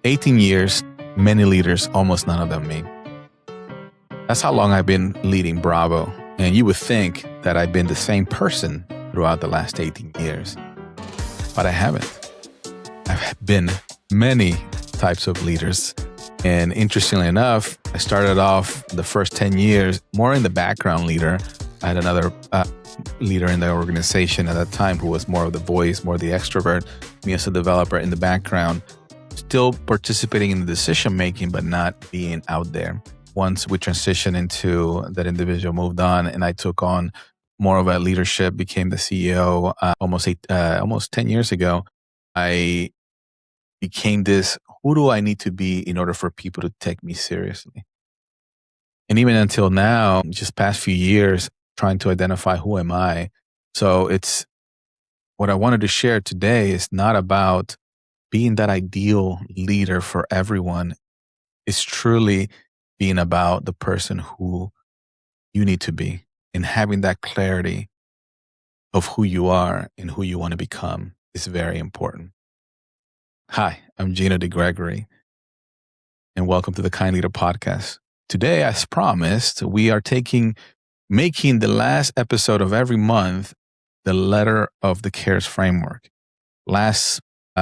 18 years, many leaders, almost none of them me. That's how long I've been leading Bravo. And you would think that I've been the same person throughout the last 18 years, but I haven't. I've been many types of leaders. And interestingly enough, I started off the first 10 years more in the background leader. I had another leader in the organization at that time who was more of the voice, more the extrovert, me as a developer in the background, still participating in the decision making, but not being out there. Once we transitioned into that individual moved on and I took on more of a leadership, became the CEO almost 10 years ago, I became this, who do I need to be in order for people to take me seriously? And even until now, just past few years, trying to identify who am I. So it's what I wanted to share today is not about being that ideal leader for everyone. It's truly being about the person who you need to be and having that clarity of who you are and who you want to become is very important. Hi, I'm Gino Degregori, and welcome to the Kind Leader Podcast. Today, as promised, we are making the last episode of every month the letter of the CARES framework. Last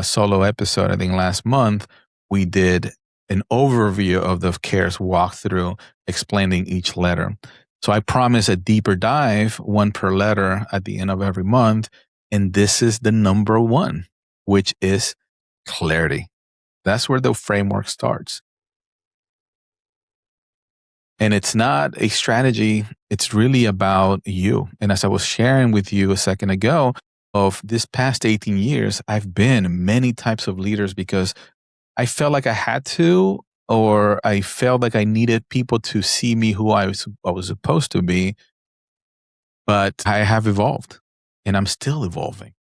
solo episode, I think last month, we did an overview of the CARES walkthrough explaining each letter. So I promise a deeper dive, one per letter at the end of every month. And this is the number one, which is clarity. That's where the framework starts. And it's not a strategy. It's really about you. And as I was sharing with you a second ago, of this past 18 years, I've been many types of leaders because I felt like I had to, or I felt like I needed people to see me who I was supposed to be. But I have evolved and I'm still evolving.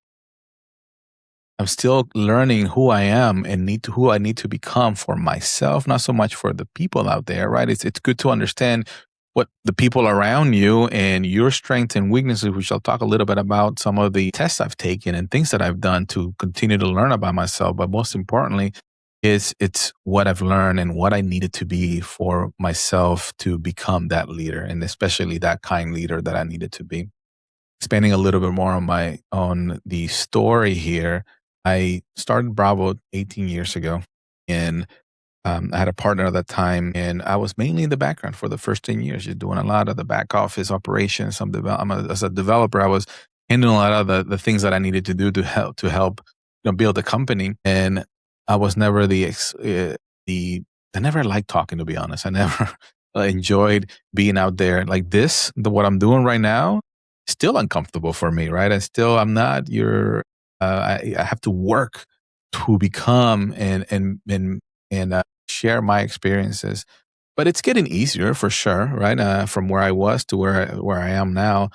I'm still learning who I am and who I need to become for myself, not so much for the people out there, right? It's good to understand what the people around you and your strengths and weaknesses, which I'll talk a little bit about some of the tests I've taken and things that I've done to continue to learn about myself. But most importantly, it's what I've learned and what I needed to be for myself to become that leader, and especially that kind leader that I needed to be. Expanding a little bit more on the story here, I started Bravo 18 years ago, and I had a partner at that time, and I was mainly in the background for the first 10 years, just doing a lot of the back office operations. As a developer, I was handling a lot of the things that I needed to do to help build the company. And I was never I never liked talking, to be honest. I never enjoyed being out there like this. What I'm doing right now, still uncomfortable for me, right? I'm not I have to work to become and share my experiences, but it's getting easier for sure, right? From where I was to where I am now.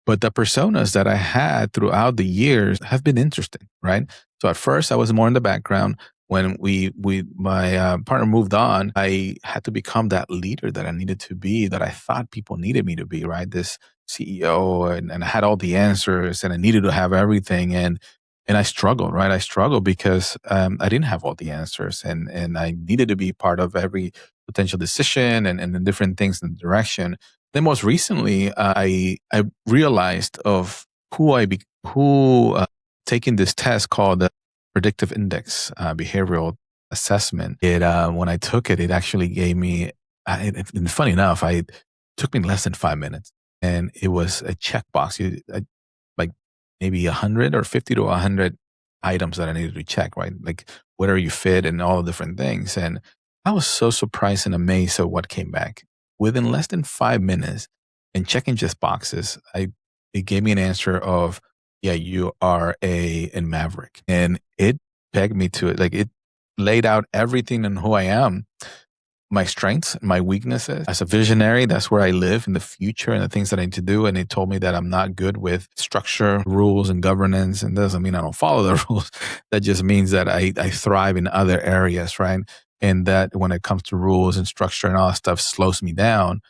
But the personas that I had throughout the years have been interesting, right? So at first I was more in the background. When my partner moved on, I had to become that leader that I needed to be, that I thought people needed me to be, right? This CEO, and I had all the answers and I needed to have everything. And I struggled, right? I struggled because I didn't have all the answers, and I needed to be part of every potential decision and the different things in the direction. Then most recently, I realized of taking this test called the Predictive Index Behavioral Assessment. When I took it, it actually gave me, and funny enough, it took me less than 5 minutes, and it was a checkbox. Like maybe 100 or 50 to 100 items that I needed to check, right? Like whether you fit and all the different things. And I was so surprised and amazed at what came back. Within less than 5 minutes and checking just boxes, it gave me an answer of, yeah, you are a maverick. And it pegged me to it. Like it laid out everything and who I am, my strengths, my weaknesses. As a visionary, that's where I live in the future and the things that I need to do. And it told me that I'm not good with structure, rules, and governance. And doesn't mean I don't follow the rules. That just means that I thrive in other areas, right? And that when it comes to rules and structure and all that stuff slows me down.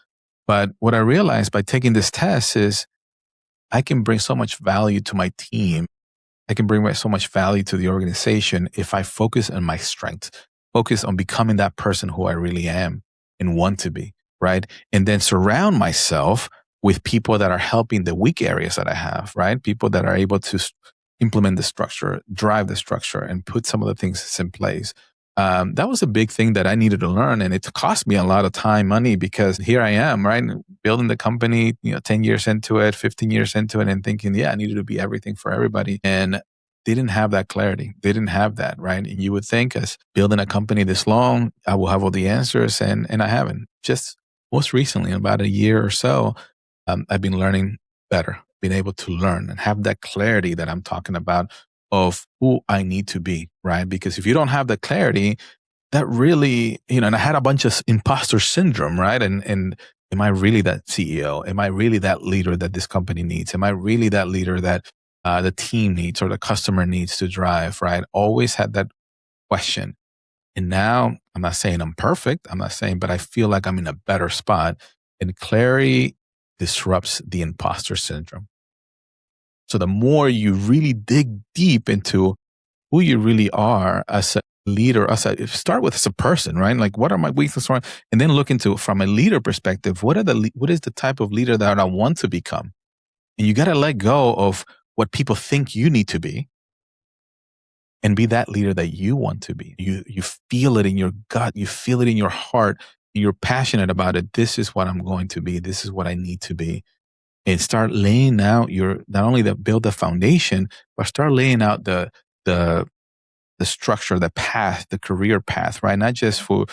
But what I realized by taking this test is I can bring so much value to my team I can bring so much value to the organization if I focus on my strengths, focus on becoming that person who I really am and want to be, right? And then surround myself with people that are helping the weak areas that I have, right? People that are able to implement the structure, drive the structure, and put some of the things in place. That was a big thing that I needed to learn, and it cost me a lot of time, money, because here I am, right, building the company, 10 years into it, 15 years into it, and thinking, yeah, I needed to be everything for everybody, and they didn't have that clarity. They didn't have that, right? And you would think, as building a company this long, I will have all the answers, and I haven't. Just most recently, in about a year or so, I've been learning better, being able to learn and have that clarity that I'm talking about of who I need to be, right? Because if you don't have the clarity, that really, and I had a bunch of imposter syndrome, right? And am I really that CEO? Am I really that leader that this company needs? Am I really that leader that the team needs or the customer needs to drive, right? Always had that question. And now I'm not saying I'm perfect. I'm not saying, but I feel like I'm in a better spot. And clarity disrupts the imposter syndrome. So the more you really dig deep into who you really are as a leader, start with as a person, right? Like, what are my weaknesses, and then look into from a leader perspective. What is the type of leader that I want to become? And you got to let go of what people think you need to be, and be that leader that you want to be. You feel it in your gut, you feel it in your heart, you're passionate about it. This is what I'm going to be. This is what I need to be. And start laying out your, not only the build the foundation, but start laying out the the structure, the path, the career path, right? Not just for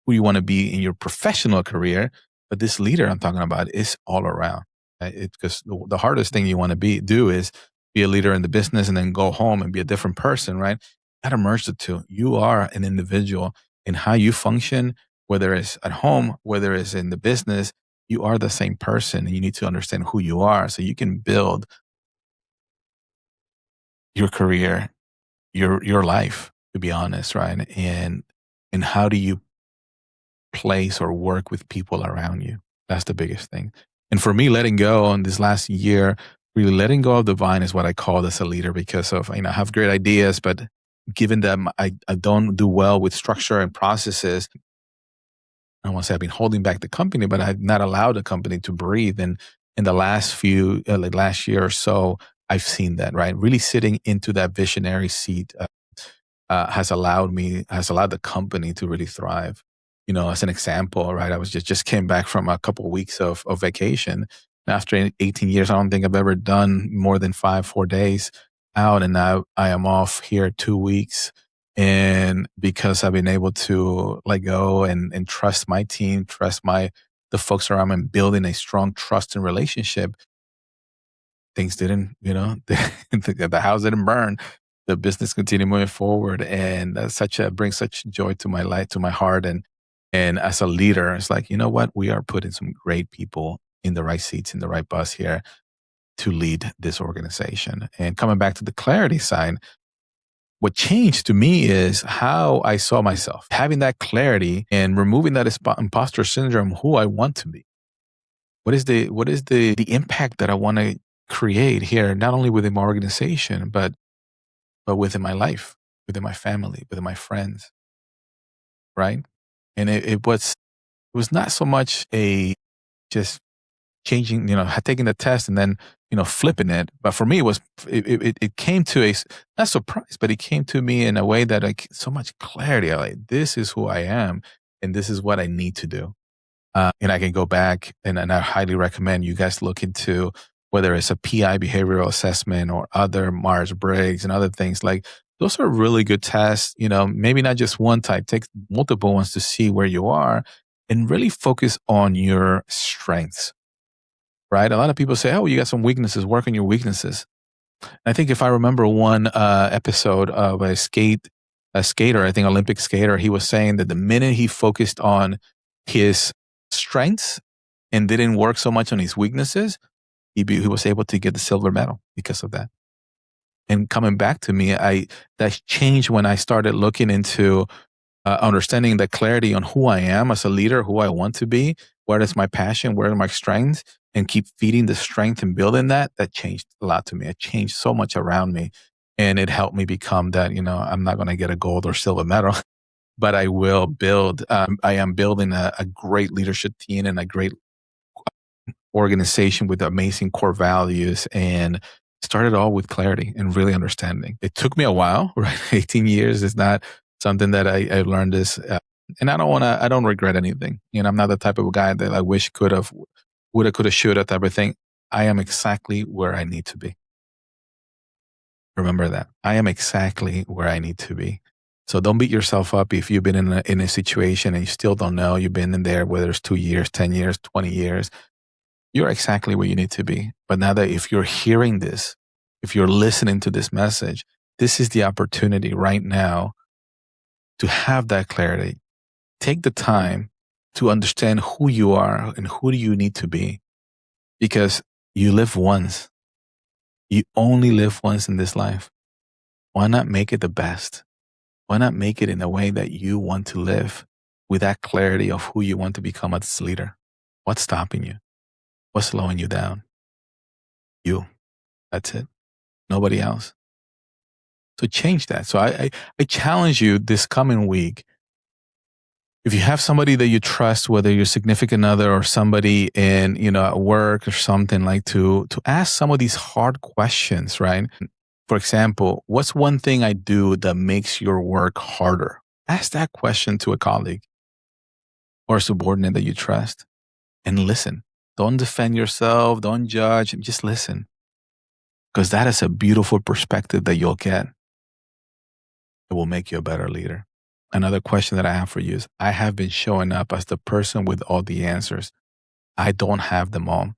who you want to be in your professional career, but this leader I'm talking about is all around. Right? Because the hardest thing you want to do is be a leader in the business and then go home and be a different person, right? Got to merge the two. You are an individual, and how you function, whether it's at home, whether it's in the business, you are the same person, and you need to understand who you are so you can build your career, your life, to be honest, right? And how do you place or work with people around you? That's the biggest thing. And for me, letting go on this last year, really letting go of the vine is what I call as a leader, because of, I have great ideas, but given them, I don't do well with structure and processes. I don't want to say I've been holding back the company, but I've not allowed the company to breathe. And in the last like last year or so, I've seen that, right? Really sitting into that visionary seat has allowed the company to really thrive. As an example, right? I was just came back from a couple of weeks of vacation. And after 18 years, I don't think I've ever done more than 4 days out. And now I am off here 2 weeks. And because I've been able to let go and trust my team, trust the folks around me, and building a strong trust and relationship, things didn't, the house didn't burn. The business continued moving forward, and that's brings such joy to my life, to my heart, and as a leader, it's like, you know what, we are putting some great people in the right seats in the right bus here to lead this organization. And coming back to the clarity side, what changed to me is how I saw myself, having that clarity and removing that imposter syndrome, who I want to be. What is the impact that I want to create here, not only within my organization, but within my life, within my family, within my friends, right? And it was not so much a just changing, taking the test and then, flipping it. But for me, it came to not surprise, but it came to me in a way that, like, so much clarity. I'm like, this is who I am, and this is what I need to do. And I can go back, and I highly recommend you guys look into whether it's a PI behavioral assessment or other Myers Briggs and other things. Like, those are really good tests. Maybe not just one type, take multiple ones to see where you are, and really focus on your strengths, right? A lot of people say, oh, you got some weaknesses, work on your weaknesses. I think if I remember one episode of a skater, I think Olympic skater, he was saying that the minute he focused on his strengths and didn't work so much on his weaknesses, he was able to get the silver medal because of that. And coming back to me, that changed when I started looking into understanding the clarity on who I am as a leader, who I want to be, where is my passion, where are my strengths, and keep feeding the strength and building that. That changed a lot to me. It changed so much around me. And it helped me become that, I'm not going to get a gold or silver medal, but I will build, I am building a great leadership team and a great organization with amazing core values, and started all with clarity and really understanding. It took me a while, right? 18 years is not something that I learned this. And I don't regret anything. I'm not the type of guy that I wish could have, would have, could have, should have type of thing. I am exactly where I need to be. Remember that. I am exactly where I need to be. So don't beat yourself up if you've been in a situation and you still don't know. You've been in there, whether it's 2 years, 10 years, 20 years. You're exactly where you need to be. But now that if you're hearing this, if you're listening to this message, this is the opportunity right now to have that clarity. Take the time to understand who you are and who do you need to be, because you live once. You only live once in this life. Why not make it the best? Why not make it in a way that you want to live with that clarity of who you want to become as a leader? What's stopping you? What's slowing you down? You. That's it. Nobody else. So change that. So I challenge you this coming week. If you have somebody that you trust, whether your significant other or somebody in, at work or something, like to ask some of these hard questions, right? For example, what's one thing I do that makes your work harder? Ask that question to a colleague or a subordinate that you trust, and listen. Don't defend yourself. Don't judge. Just listen, because that is a beautiful perspective that you'll get. It will make you a better leader. Another question that I have for you is, I have been showing up as the person with all the answers. I don't have them all.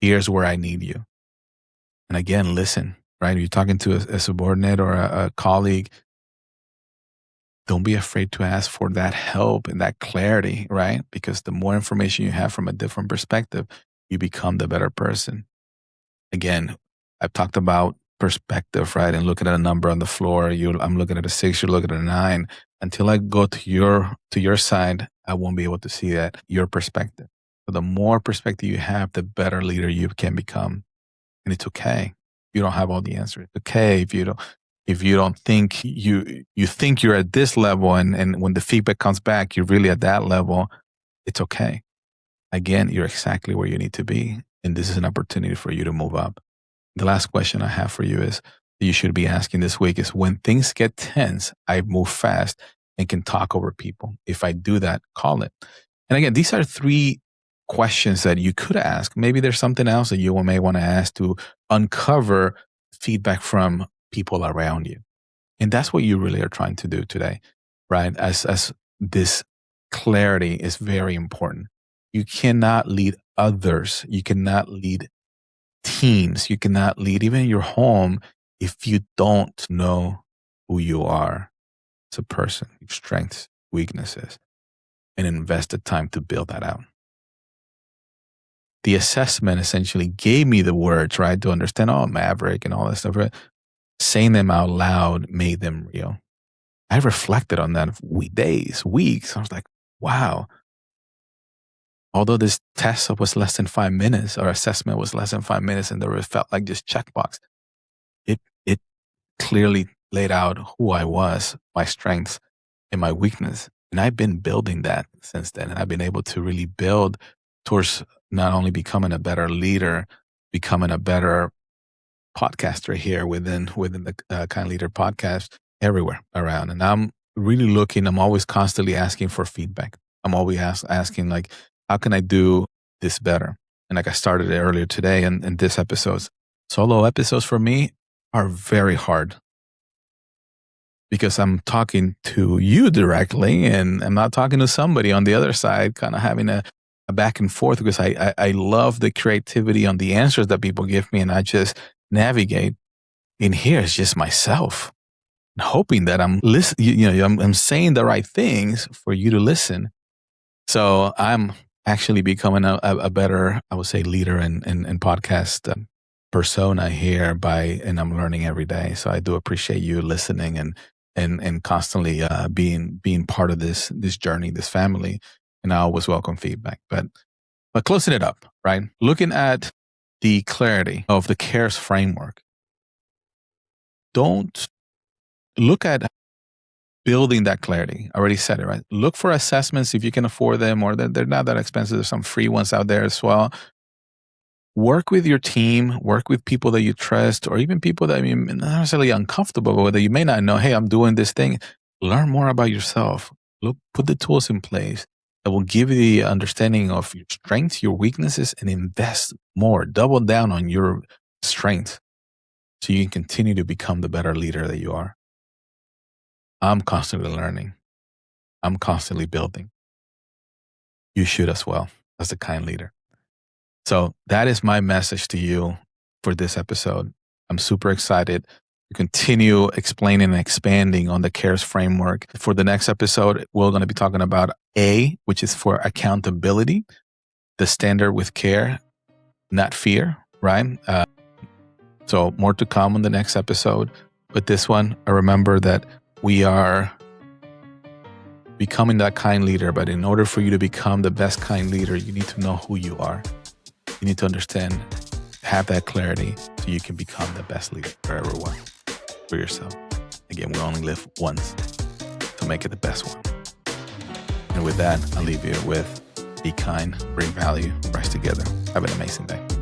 Here's where I need you. And again, listen, right? You're talking to a subordinate or a colleague. Don't be afraid to ask for that help and that clarity, right? Because the more information you have from a different perspective, you become the better person. Again, I've talked about perspective, right? And looking at a number on the floor, I'm looking at a 6, you're looking at a 9. Until I go to your side, I won't be able to see that, your perspective. So the more perspective you have, the better leader you can become. And it's okay. You don't have all the answers. It's okay if you don't think you think you're at this level, and when the feedback comes back, you're really at that level. It's okay. Again, you're exactly where you need to be. And this is an opportunity for you to move up. The last question I have for you is, you should be asking this week is, when things get tense, I move fast and can talk over people. If I do that, call it. And again, these are 3 questions that you could ask. Maybe there's something else that you may want to ask to uncover feedback from people around you. And that's what you really are trying to do today, right? As this clarity is very important. You cannot lead others. You cannot lead teams. You cannot lead even your home if you don't know who you are as a person, your strengths, weaknesses, and invest the time to build that out. The assessment essentially gave me the words, right, to understand, Maverick and all that stuff, right? Saying them out loud made them real. I reflected on that days, weeks. I was like, wow. Although this test was less than 5 minutes, or assessment was less than 5 minutes, and it felt like just checkbox, it clearly laid out who I was, my strengths and my weakness. And I've been building that since then. And I've been able to really build towards not only becoming a better leader, becoming a better podcaster here within the Kind Leader podcast, everywhere around. And I'm really I'm always constantly asking for feedback. I'm always asking, like, how can I do this better? And like I started it earlier today in this episodes, solo episodes for me are very hard, because I'm talking to you directly and I'm not talking to somebody on the other side, kind of having a back and forth, because I love the creativity on the answers that people give me, and I just navigate. In here is just myself, hoping that I'm I'm saying the right things for you to listen. So I'm actually becoming a better, I would say, leader and podcast persona here and I'm learning every day. So I do appreciate you listening and constantly being part of this journey, this family. And I always welcome feedback. But closing it up, right? Looking at the clarity of the CARES framework. don't look at building that clarity. I already said it, right? Look for assessments if you can afford them, or they're not that expensive. There's some free ones out there as well. Work with your team, work with people that you trust, or even people that you're not necessarily uncomfortable with, that you may not know, hey, I'm doing this thing. Learn more about yourself. Put the tools in place that will give you the understanding of your strengths, your weaknesses, and invest more. Double down on your strengths so you can continue to become the better leader that you are. I'm constantly learning. I'm constantly building. You should as well, as a kind leader. So that is my message to you for this episode. I'm super excited to continue explaining and expanding on the CARES framework. For the next episode, we're going to be talking about A, which is for accountability, the standard with care, not fear, right? So more to come on the next episode. But this one, I remember that we are becoming that kind leader. But in order for you to become the best kind leader, you need to know who you are. You need to understand, have that clarity so you can become the best leader for everyone, for yourself. Again, we only live once, so make it the best one. And with that, I'll leave you with be kind, bring value, rise together. Have an amazing day.